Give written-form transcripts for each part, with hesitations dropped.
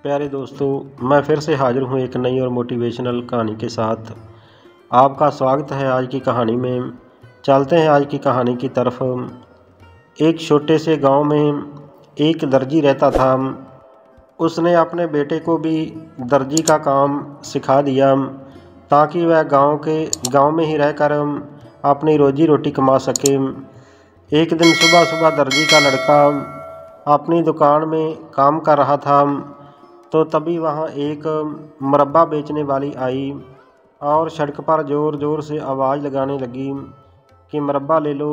प्यारे दोस्तों, मैं फिर से हाज़िर हूँ एक नई और मोटिवेशनल कहानी के साथ। आपका स्वागत है आज की कहानी में। चलते हैं आज की कहानी की तरफ। एक छोटे से गांव में एक दर्जी रहता था। उसने अपने बेटे को भी दर्जी का काम सिखा दिया ताकि वह गांव में ही रहकर अपनी रोजी रोटी कमा सके। एक दिन सुबह सुबह दर्जी का लड़का अपनी दुकान में काम कर रहा था, तो तभी वहाँ एक मुरब्बा बेचने वाली आई और सड़क पर ज़ोर ज़ोर से आवाज़ लगाने लगी कि मुरब्बा ले लो,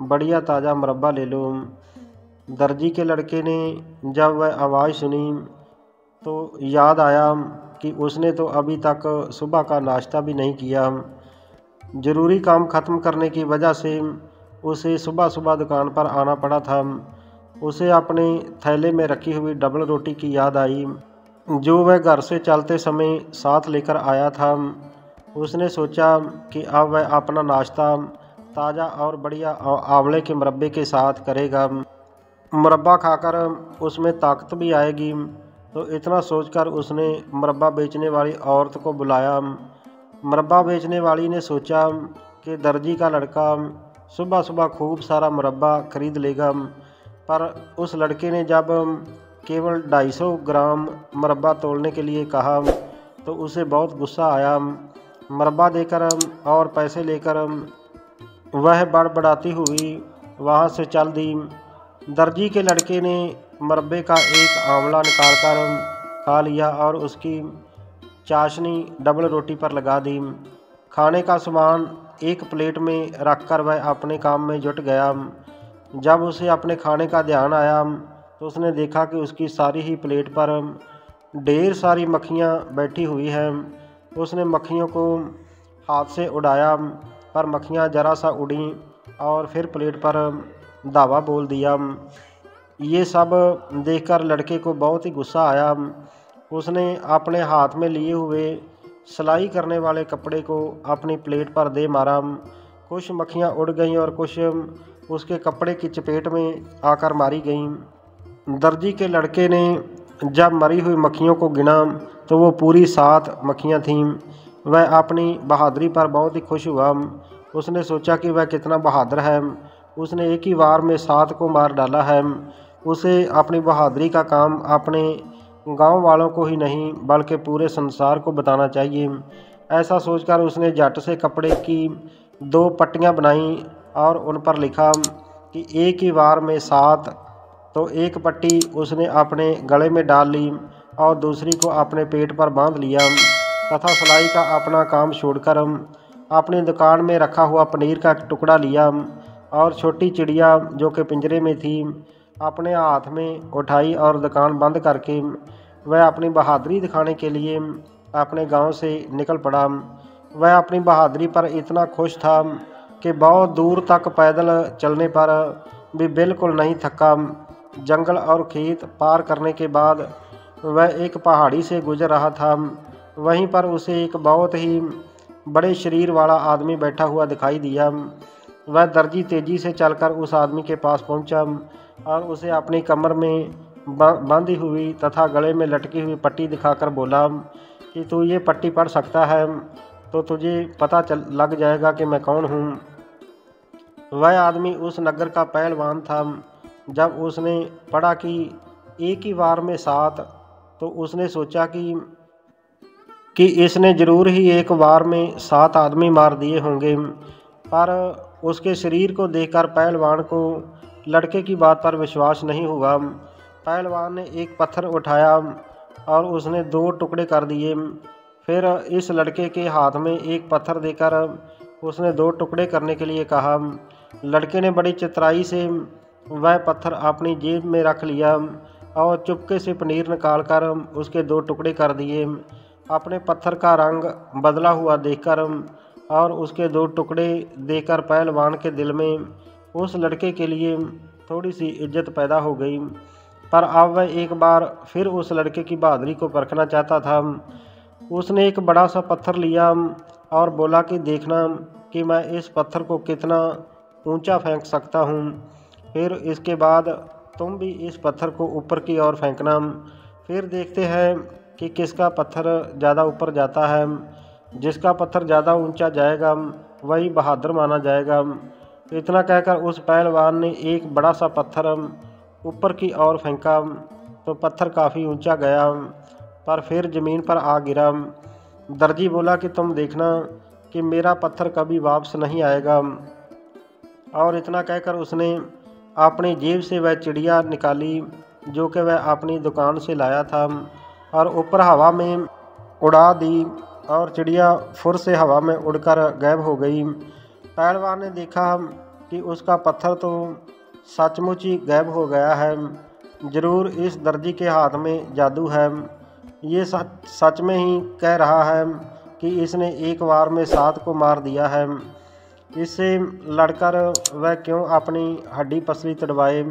बढ़िया ताज़ा मुरब्बा ले लो। दर्जी के लड़के ने जब वह आवाज़ सुनी तो याद आया कि उसने तो अभी तक सुबह का नाश्ता भी नहीं किया। ज़रूरी काम ख़त्म करने की वजह से उसे सुबह सुबह दुकान पर आना पड़ा था। उसे अपने थैले में रखी हुई डबल रोटी की याद आई जो वह घर से चलते समय साथ लेकर आया था। उसने सोचा कि अब वह अपना नाश्ता ताज़ा और बढ़िया आंवले के मुरब्बे के साथ करेगा। मुरब्बा खाकर उसमें ताकत भी आएगी। तो इतना सोचकर उसने मुरब्बा बेचने वाली औरत को बुलाया। मुरब्बा बेचने वाली ने सोचा कि दर्जी का लड़का सुबह सुबह खूब सारा मुरब्बा खरीद लेगा, पर उस लड़के ने जब केवल 250 ग्राम मुरब्बा तोलने के लिए कहा तो उसे बहुत गुस्सा आया। मुरब्बा देकर और पैसे लेकर वह बड़बड़ाती हुई वहाँ से चल दी। दर्जी के लड़के ने मुरब्बे का एक आंवला निकालकर खा लिया और उसकी चाशनी डबल रोटी पर लगा दी। खाने का सामान एक प्लेट में रखकर वह अपने काम में जुट गया। जब उसे अपने खाने का ध्यान आया तो उसने देखा कि उसकी सारी ही प्लेट पर ढेर सारी मक्खियाँ बैठी हुई हैं। उसने मक्खियों को हाथ से उड़ाया, पर मक्खियाँ जरा सा उड़ीं और फिर प्लेट पर धावा बोल दिया। ये सब देखकर लड़के को बहुत ही गुस्सा आया। उसने अपने हाथ में लिए हुए सिलाई करने वाले कपड़े को अपनी प्लेट पर दे मारा। कुछ मक्खियाँ उड़ गईं और कुछ उसके कपड़े की चपेट में आकर मारी गईं। दर्जी के लड़के ने जब मरी हुई मक्खियों को गिना तो वो पूरी 7 मक्खियाँ थीं। वह अपनी बहादुरी पर बहुत ही खुश हुआ। उसने सोचा कि वह कितना बहादुर है, उसने एक ही वार में 7 को मार डाला है। उसे अपनी बहादुरी का काम अपने गांव वालों को ही नहीं बल्कि पूरे संसार को बताना चाहिए। ऐसा सोचकर उसने झट से कपड़े की 2 पट्टियां बनाई और उन पर लिखा कि एक ही वार में 7। तो एक पट्टी उसने अपने गले में डाल ली और दूसरी को अपने पेट पर बांध लिया तथा सिलाई का अपना काम छोड़कर अपनी दुकान में रखा हुआ पनीर का टुकड़ा लिया और छोटी चिड़िया जो कि पिंजरे में थी अपने हाथ में उठाई और दुकान बंद करके वह अपनी बहादुरी दिखाने के लिए अपने गांव से निकल पड़ा। वह अपनी बहादुरी पर इतना खुश था कि बहुत दूर तक पैदल चलने पर भी बिल्कुल नहीं थका। जंगल और खेत पार करने के बाद वह एक पहाड़ी से गुजर रहा था। वहीं पर उसे एक बहुत ही बड़े शरीर वाला आदमी बैठा हुआ दिखाई दिया। वह दर्जी तेजी से चलकर उस आदमी के पास पहुंचा और उसे अपनी कमर में बांधी हुई तथा गले में लटकी हुई पट्टी दिखाकर बोला कि तू ये पट्टी पढ़ सकता है तो तुझे पता लग जाएगा कि मैं कौन हूँ। वह आदमी उस नगर का पहलवान था। जब उसने पढ़ा कि एक ही वार में 7, तो उसने सोचा कि इसने ज़रूर ही एक वार में 7 आदमी मार दिए होंगे। पर उसके शरीर को देखकर पहलवान को लड़के की बात पर विश्वास नहीं हुआ। पहलवान ने एक पत्थर उठाया और उसने 2 टुकड़े कर दिए। फिर इस लड़के के हाथ में एक पत्थर देकर उसने 2 टुकड़े करने के लिए कहा। लड़के ने बड़ी चतुराई से वह पत्थर अपनी जेब में रख लिया और चुपके से पनीर निकालकर उसके 2 टुकड़े कर दिए। अपने पत्थर का रंग बदला हुआ देखकर और उसके 2 टुकड़े देकर पहलवान के दिल में उस लड़के के लिए थोड़ी सी इज्जत पैदा हो गई। पर अब वह एक बार फिर उस लड़के की बहादुरी को परखना चाहता था। उसने एक बड़ा सा पत्थर लिया और बोला कि देखना कि मैं इस पत्थर को कितना ऊंचा फेंक सकता हूँ। फिर इसके बाद तुम भी इस पत्थर को ऊपर की ओर फेंकना। फिर देखते हैं कि किसका पत्थर ज़्यादा ऊपर जाता है। जिसका पत्थर ज़्यादा ऊंचा जाएगा वही बहादुर माना जाएगा। तो इतना कहकर उस पहलवान ने एक बड़ा सा पत्थर ऊपर की ओर फेंका। तो पत्थर काफ़ी ऊंचा गया पर फिर ज़मीन पर आ गिरा। दर्जी बोला कि तुम देखना कि मेरा पत्थर कभी वापस नहीं आएगा। और इतना कहकर उसने अपनी जेब से वह चिड़िया निकाली जो कि वह अपनी दुकान से लाया था और ऊपर हवा में उड़ा दी और चिड़िया फुर से हवा में उड़कर गायब हो गई। पहलवान ने देखा कि उसका पत्थर तो सचमुच ही गायब हो गया है। ज़रूर इस दर्जी के हाथ में जादू है। ये सच में ही कह रहा है कि इसने एक बार में 7 को मार दिया है। इससे लड़कर वह क्यों अपनी हड्डी पसली तड़वाए।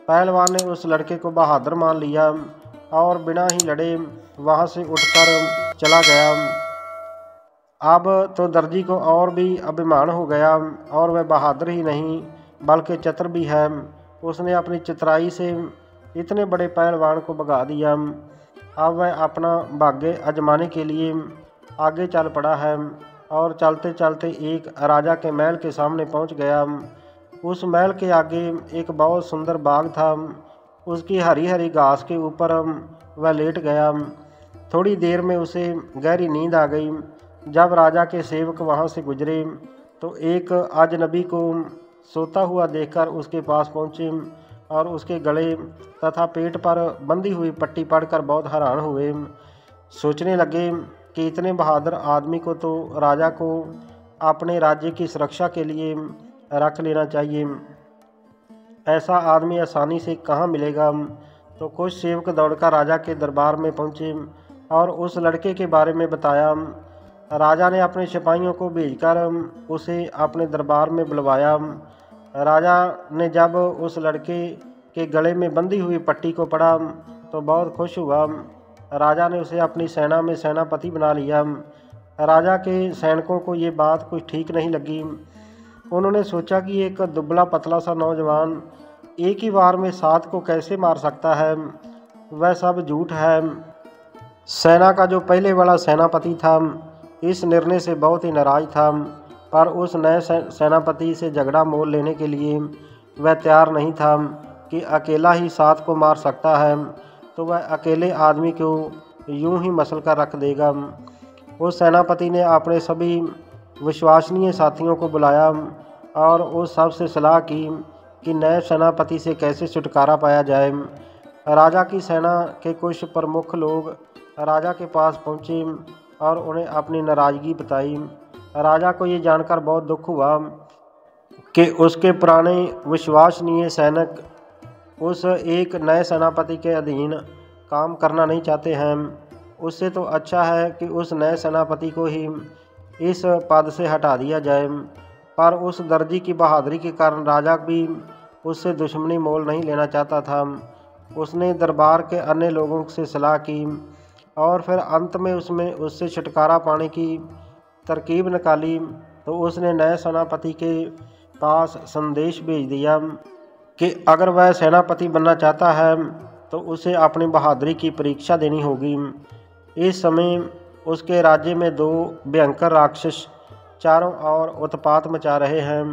पहलवान ने उस लड़के को बहादुर मान लिया और बिना ही लड़े वहाँ से उठकर चला गया। अब तो दर्जी को और भी अभिमान हो गया और वह बहादुर ही नहीं बल्कि चतुर भी है। उसने अपनी चतुराई से इतने बड़े पहलवान को भगा दिया। अब वह अपना भाग्य आजमाने के लिए आगे चल पड़ा है और चलते चलते एक राजा के महल के सामने पहुंच गया। उस महल के आगे एक बहुत सुंदर बाग था। उसकी हरी हरी घास के ऊपर वह लेट गया। थोड़ी देर में उसे गहरी नींद आ गई। जब राजा के सेवक वहां से गुजरे तो एक अजनबी को सोता हुआ देखकर उसके पास पहुंचे और उसके गले तथा पेट पर बंधी हुई पट्टी पढ़कर बहुत हैरान हुए। सोचने लगे कि इतने बहादुर आदमी को तो राजा को अपने राज्य की सुरक्षा के लिए रख लेना चाहिए। ऐसा आदमी आसानी से कहाँ मिलेगा। तो कुछ सेवक दौड़कर राजा के दरबार में पहुँचे और उस लड़के के बारे में बताया। राजा ने अपने सिपाहियों को भेजकर उसे अपने दरबार में बुलवाया। राजा ने जब उस लड़के के गले में बंधी हुई पट्टी को पढ़ा तो बहुत खुश हुआ। राजा ने उसे अपनी सेना में सेनापति बना लिया। राजा के सैनिकों को ये बात कुछ ठीक नहीं लगी। उन्होंने सोचा कि एक दुबला पतला सा नौजवान एक ही बार में 7 को कैसे मार सकता है। वह सब झूठ है। सेना का जो पहले वाला सेनापति था इस निर्णय से बहुत ही नाराज था पर उस नए सेनापति से झगड़ा मोल लेने के लिए वह तैयार नहीं था कि अकेला ही 7 को मार सकता है तो वह अकेले आदमी को यूं ही मसल कर रख देगा। उस सेनापति ने अपने सभी विश्वसनीय साथियों को बुलाया और उस सब से सलाह की कि नए सेनापति से कैसे छुटकारा पाया जाए। राजा की सेना के कुछ प्रमुख लोग राजा के पास पहुँचे और उन्हें अपनी नाराज़गी बताई। राजा को ये जानकर बहुत दुख हुआ कि उसके पुराने विश्वसनीय सैनिक उस एक नए सेनापति के अधीन काम करना नहीं चाहते हैं। उससे तो अच्छा है कि उस नए सेनापति को ही इस पद से हटा दिया जाए। पर उस दर्जी की बहादुरी के कारण राजा भी उससे दुश्मनी मोल नहीं लेना चाहता था। उसने दरबार के अन्य लोगों से सलाह की और फिर अंत में उससे छुटकारा पाने की तरकीब निकाली। तो उसने नए सेनापति के पास संदेश भेज दिया कि अगर वह सेनापति बनना चाहता है तो उसे अपनी बहादुरी की परीक्षा देनी होगी। इस समय उसके राज्य में 2 भयंकर राक्षस चारों ओर उत्पात मचा रहे हैं।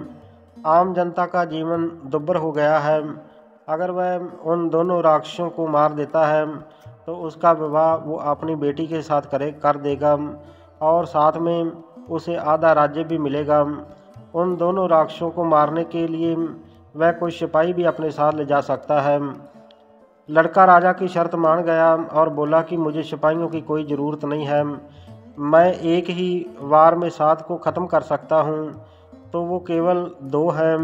आम जनता का जीवन दुर्भर हो गया है। अगर वह उन दोनों राक्षसों को मार देता है तो उसका विवाह वो अपनी बेटी के साथ कर देगा और साथ में उसे आधा राज्य भी मिलेगा। उन दोनों राक्षसों को मारने के लिए वह कोई सिपाही भी अपने साथ ले जा सकता है। लड़का राजा की शर्त मान गया और बोला कि मुझे सिपाहियों की कोई ज़रूरत नहीं है। मैं एक ही वार में 7 को ख़त्म कर सकता हूँ तो वो केवल 2 हैं।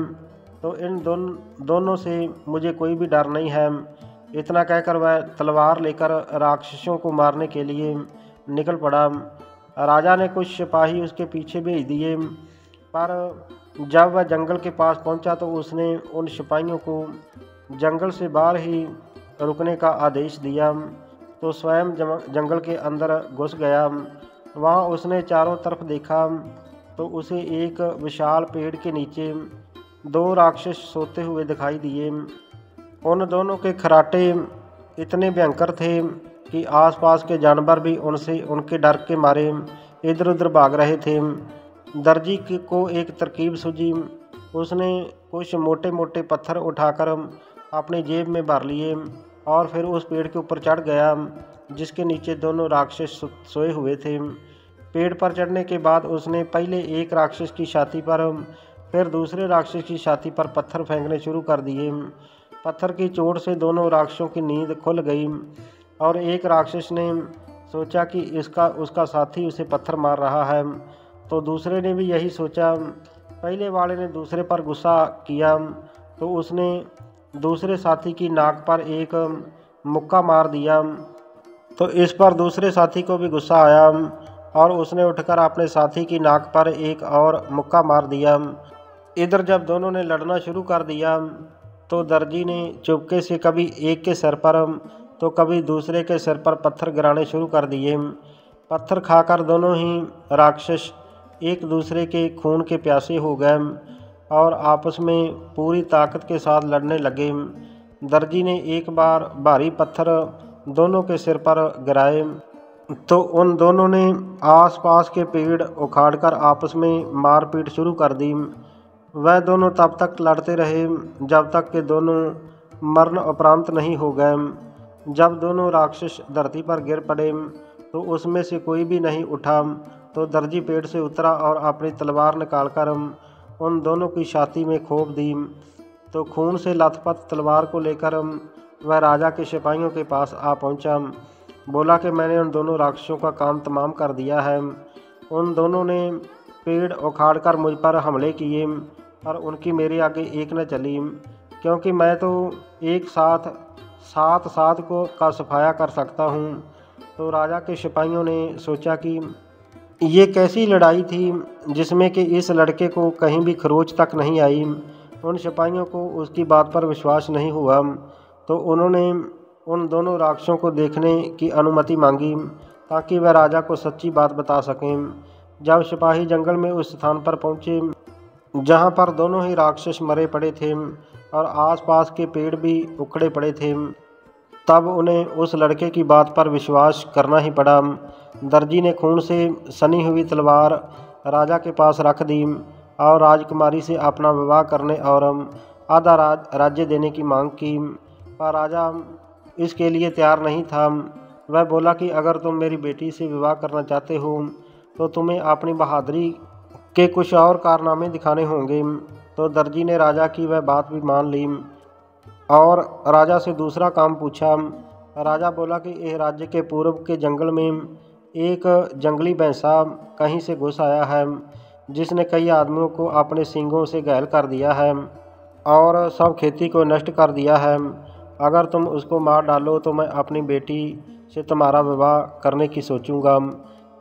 तो इन दोनों से मुझे कोई भी डर नहीं है। इतना कहकर वह तलवार लेकर राक्षसों को मारने के लिए निकल पड़ा। राजा ने कुछ सिपाही उसके पीछे भेज दिए पर जब वह जंगल के पास पहुंचा तो उसने उन सिपाहियों को जंगल से बाहर ही रुकने का आदेश दिया। तो स्वयं जंगल के अंदर घुस गया। वहां उसने चारों तरफ देखा तो उसे एक विशाल पेड़ के नीचे 2 राक्षस सोते हुए दिखाई दिए। उन दोनों के खराटे इतने भयंकर थे कि आसपास के जानवर भी उनसे उनके डर के मारे इधर उधर भाग रहे थे। दर्जी को एक तरकीब सूझी। उसने कुछ मोटे मोटे पत्थर उठाकर अपनी जेब में भर लिए और फिर उस पेड़ के ऊपर चढ़ गया जिसके नीचे दोनों राक्षस सोए हुए थे। पेड़ पर चढ़ने के बाद उसने पहले एक राक्षस की छाती पर फिर दूसरे राक्षस की छाती पर पत्थर फेंकने शुरू कर दिए। पत्थर की चोट से दोनों राक्षसों की नींद खुल गई और एक राक्षस ने सोचा कि उसका साथी उसे पत्थर मार रहा है, तो दूसरे ने भी यही सोचा। पहले वाले ने दूसरे पर गुस्सा किया तो उसने दूसरे साथी की नाक पर एक मुक्का मार दिया, तो इस पर दूसरे साथी को भी गुस्सा आया और उसने उठकर अपने साथी की नाक पर एक और मुक्का मार दिया। इधर जब दोनों ने लड़ना शुरू कर दिया तो दर्जी ने चुपके से कभी एक के सिर पर तो कभी दूसरे के सिर पर पत्थर गिराने शुरू कर दिए। पत्थर खाकर दोनों ही राक्षस एक दूसरे के खून के प्यासे हो गए और आपस में पूरी ताकत के साथ लड़ने लगे। दर्जी ने एक बार भारी पत्थर दोनों के सिर पर गिराए तो उन दोनों ने आसपास के पेड़ उखाड़कर आपस में मारपीट शुरू कर दी। वह दोनों तब तक लड़ते रहे जब तक कि दोनों मरण उपरांत नहीं हो गए। जब दोनों राक्षस धरती पर गिर पड़े तो उसमें से कोई भी नहीं उठा, तो दर्जी पेड़ से उतरा और अपनी तलवार निकालकर उन दोनों की छाती में खोप दी। तो खून से लथपथ तलवार को लेकर वह राजा के सिपाहियों के पास आ पहुंचा। बोला कि मैंने उन दोनों राक्षसों का काम तमाम कर दिया है। उन दोनों ने पेड़ उखाड़कर मुझ पर हमले किए और उनकी मेरे आगे एक न चली, क्योंकि मैं तो एक साथ सात का सफाया कर सकता हूँ। तो राजा के सिपाहियों ने सोचा कि ये कैसी लड़ाई थी जिसमें कि इस लड़के को कहीं भी खरोच तक नहीं आई। उन सिपाहियों को उसकी बात पर विश्वास नहीं हुआ, तो उन्होंने उन दोनों राक्षसों को देखने की अनुमति मांगी ताकि वह राजा को सच्ची बात बता सकें। जब सिपाही जंगल में उस स्थान पर पहुँचे जहाँ पर दोनों ही राक्षस मरे पड़े थे और आसपास के पेड़ भी उखड़े पड़े थे, तब उन्हें उस लड़के की बात पर विश्वास करना ही पड़ा। दर्जी ने खून से सनी हुई तलवार राजा के पास रख दी और राजकुमारी से अपना विवाह करने और आधा राज्य देने की मांग की, पर राजा इसके लिए तैयार नहीं था। वह बोला कि अगर तुम मेरी बेटी से विवाह करना चाहते हो तो तुम्हें अपनी बहादुरी के कुछ और कारनामे दिखाने होंगे। तो दर्जी ने राजा की वह बात भी मान ली और राजा से दूसरा काम पूछा। राजा बोला कि इस राज्य के पूर्व के जंगल में एक जंगली भैंसा कहीं से घुस आया है जिसने कई आदमियों को अपने सींगों से घायल कर दिया है और सब खेती को नष्ट कर दिया है। अगर तुम उसको मार डालो तो मैं अपनी बेटी से तुम्हारा विवाह करने की सोचूंगा।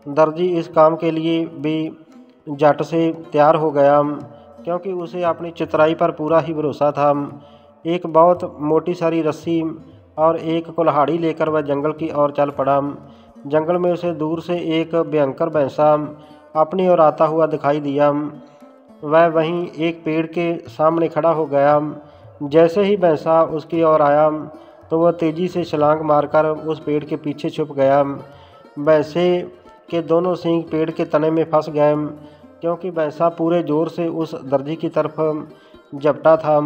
दर्जी इस काम के लिए भी झट से तैयार हो गया, क्योंकि उसे अपनी चतुराई पर पूरा ही भरोसा था। एक बहुत मोटी सारी रस्सी और एक कुल्हाड़ी लेकर वह जंगल की ओर चल पड़ा। जंगल में उसे दूर से एक भयंकर भैंसा अपनी ओर आता हुआ दिखाई दिया। वह वहीं एक पेड़ के सामने खड़ा हो गया। जैसे ही भैंसा उसकी ओर आया तो वह तेज़ी से छलांग मारकर उस पेड़ के पीछे छुप गया। भैंसे के दोनों सींग पेड़ के तने में फंस गए, क्योंकि भैंसा पूरे जोर से उस दर्जी की तरफ झपटा था।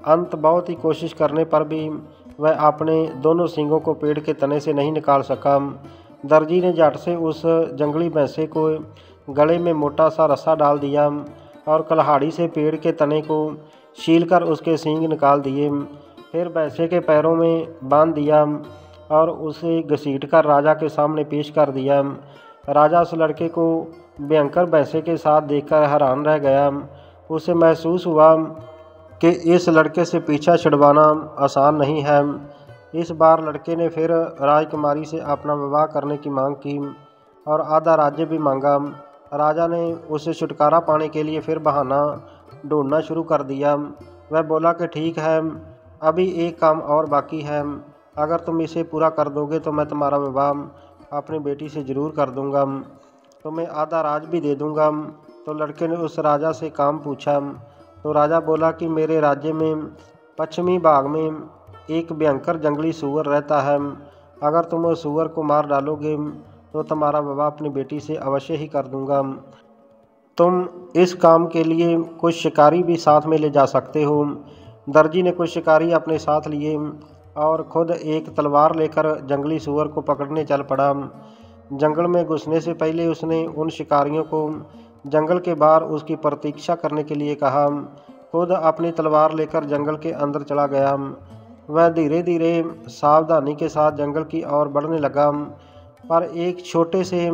अंत बहुत ही कोशिश करने पर भी वह अपने दोनों सींगों को पेड़ के तने से नहीं निकाल सका। दर्जी ने झट से उस जंगली भैंसे को गले में मोटा सा रस्सा डाल दिया और कुल्हाड़ी से पेड़ के तने को छीलकर उसके सींग निकाल दिए। फिर भैंसे के पैरों में बांध दिया और उसे घसीटकर राजा के सामने पेश कर दिया। राजा उस लड़के को भयंकर भैंसे के साथ देखकर हैरान रह गया। उसे महसूस हुआ कि इस लड़के से पीछा छुड़वाना आसान नहीं है। इस बार लड़के ने फिर राजकुमारी से अपना विवाह करने की मांग की और आधा राज्य भी मांगा। राजा ने उसे छुटकारा पाने के लिए फिर बहाना ढूंढना शुरू कर दिया। वह बोला कि ठीक है, अभी एक काम और बाकी है। अगर तुम इसे पूरा कर दोगे तो मैं तुम्हारा विवाह अपनी बेटी से ज़रूर कर दूंगा, तुम्हें आधा राज भी दे दूंगा। तो लड़के ने उस राजा से काम पूछा। तो राजा बोला कि मेरे राज्य में पश्चिमी भाग में एक भयंकर जंगली सूअर रहता है अगर तुम उस सूअर को मार डालोगे तो तुम्हारा विवाह अपनी बेटी से अवश्य ही कर दूंगा। तुम इस काम के लिए कुछ शिकारी भी साथ में ले जा सकते हो। दर्जी ने कुछ शिकारी अपने साथ लिए और खुद एक तलवार लेकर जंगली सूअर को पकड़ने चल पड़ा। जंगल में घुसने से पहले उसने उन शिकारियों को जंगल के बाहर उसकी प्रतीक्षा करने के लिए कहा। खुद अपनी तलवार लेकर जंगल के अंदर चला गया। वह धीरे धीरे सावधानी के साथ जंगल की ओर बढ़ने लगा, पर एक छोटे से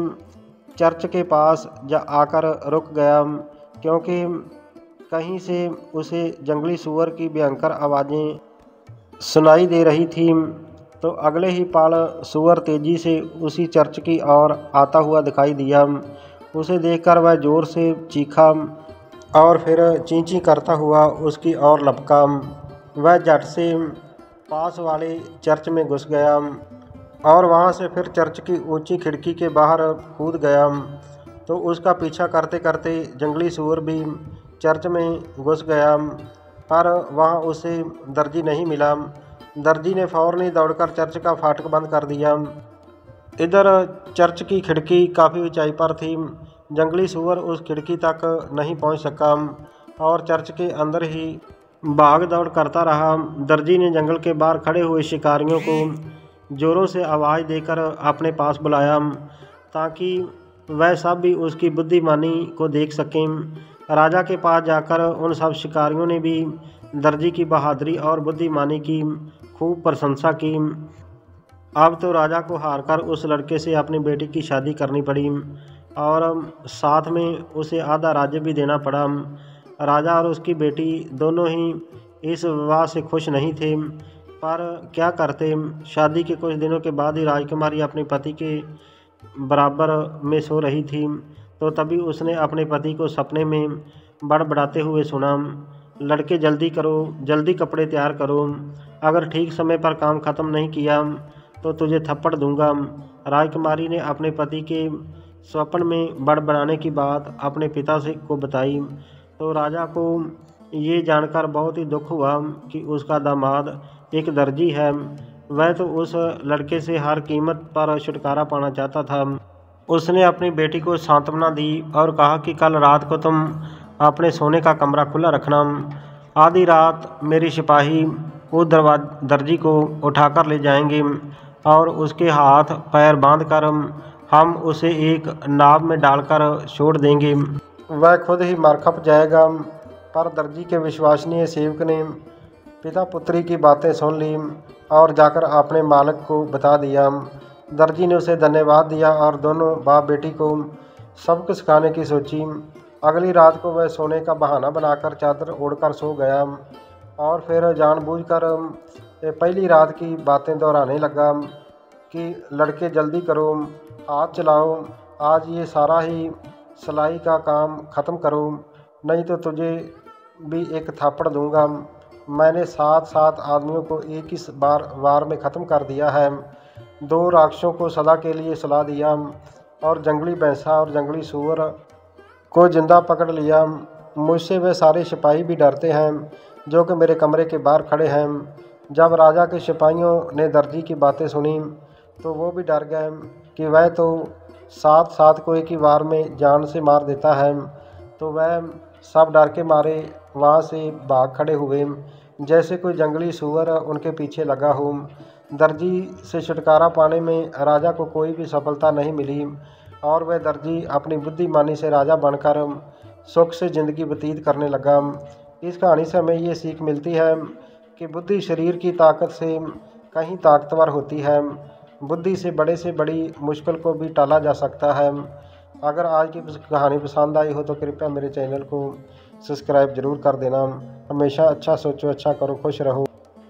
चर्च के पास आकर रुक गया, क्योंकि कहीं से उसे जंगली सूअर की भयंकर आवाज़ें सुनाई दे रही थीं। तो अगले ही पल सूअर तेजी से उसी चर्च की ओर आता हुआ दिखाई दिया। उसे देखकर वह जोर से चीखा और फिर चीं-चीं करता हुआ उसकी ओर लपका। वह झट से पास वाले चर्च में घुस गया और वहां से फिर चर्च की ऊंची खिड़की के बाहर कूद गया। तो उसका पीछा करते करते जंगली सूअर भी चर्च में घुस गया, पर वहां उसे दर्जी नहीं मिला। दर्जी ने फौरन ही दौड़कर चर्च का फाटक बंद कर दिया। इधर चर्च की खिड़की काफ़ी ऊंचाई पर थी। जंगली सूअर उस खिड़की तक नहीं पहुंच सका और चर्च के अंदर ही भाग दौड़ करता रहा। दर्जी ने जंगल के बाहर खड़े हुए शिकारियों को जोरों से आवाज़ देकर अपने पास बुलाया, ताकि वह सब भी उसकी बुद्धिमानी को देख सकें। राजा के पास जाकर उन सब शिकारियों ने भी दर्जी की बहादुरी और बुद्धिमानी की खूब प्रशंसा की। अब तो राजा को हारकर उस लड़के से अपनी बेटी की शादी करनी पड़ी और साथ में उसे आधा राज्य भी देना पड़ा। राजा और उसकी बेटी दोनों ही इस विवाह से खुश नहीं थे, पर क्या करते। शादी के कुछ दिनों के बाद ही राजकुमारी अपने पति के बराबर में सो रही थी, तो तभी उसने अपने पति को सपने में बड़बड़ाते हुए सुना, लड़के जल्दी करो, जल्दी कपड़े तैयार करो, अगर ठीक समय पर काम ख़त्म नहीं किया तो तुझे थप्पड़ दूंगा। राजकुमारी ने अपने पति के स्वप्न में बड़बड़ाने की बात अपने पिता से को बताई, तो राजा को ये जानकर बहुत ही दुख हुआ कि उसका दामाद एक दर्जी है। वह तो उस लड़के से हर कीमत पर छुटकारा पाना चाहता था। उसने अपनी बेटी को सांत्वना दी और कहा कि कल रात को तुम अपने सोने का कमरा खुला रखना। आधी रात मेरे सिपाही उस दर्जी को उठाकर ले जाएंगे और उसके हाथ पैर बांधकर हम उसे एक नाव में डालकर छोड़ देंगे। वह खुद ही मर खप जाएगा। पर दर्जी के विश्वसनीय सेवक ने पिता पुत्री की बातें सुन ली और जाकर अपने मालिक को बता दिया। दर्जी ने उसे धन्यवाद दिया और दोनों बाप बेटी को सबक सिखाने की सोची। अगली रात को वह सोने का बहाना बनाकर चादर ओढ़कर सो गया और फिर जानबूझकर पहली रात की बातें दोहराने लगा कि लड़के जल्दी करो, हाथ चलाओ, आज ये सारा ही सिलाई का काम ख़त्म करो, नहीं तो तुझे भी एक थापड़ दूंगा। मैंने 7 आदमियों को एक ही वार में ख़त्म कर दिया है। 2 राक्षसों को सदा के लिए सुला दिया और जंगली भैंसा और जंगली सूअर को जिंदा पकड़ लिया। मुझसे वे सारे सिपाही भी डरते हैं जो कि मेरे कमरे के बाहर खड़े हैं। जब राजा के सिपाहियों ने दर्जी की बातें सुनी तो वो भी डर गए कि वह तो 7 को एक ही वार में जान से मार देता है। तो वह सब डर के मारे वहाँ से भाग खड़े हुए, जैसे कोई जंगली सूअर उनके पीछे लगा हो। दर्जी से छुटकारा पाने में राजा को कोई भी सफलता नहीं मिली और वह दर्जी अपनी बुद्धिमानी से राजा बनकर सुख से ज़िंदगी व्यतीत करने लगा। इस कहानी से हमें ये सीख मिलती है कि बुद्धि शरीर की ताकत से कहीं ताकतवर होती है। बुद्धि से बड़ी मुश्किल को भी टाला जा सकता है। अगर आज की कहानी पसंद आई हो तो कृपया मेरे चैनल को सब्सक्राइब जरूर कर देना। हमेशा अच्छा सोचो, अच्छा करो, खुश रहो।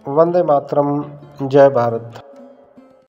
वंदे मातरम। जय भारत।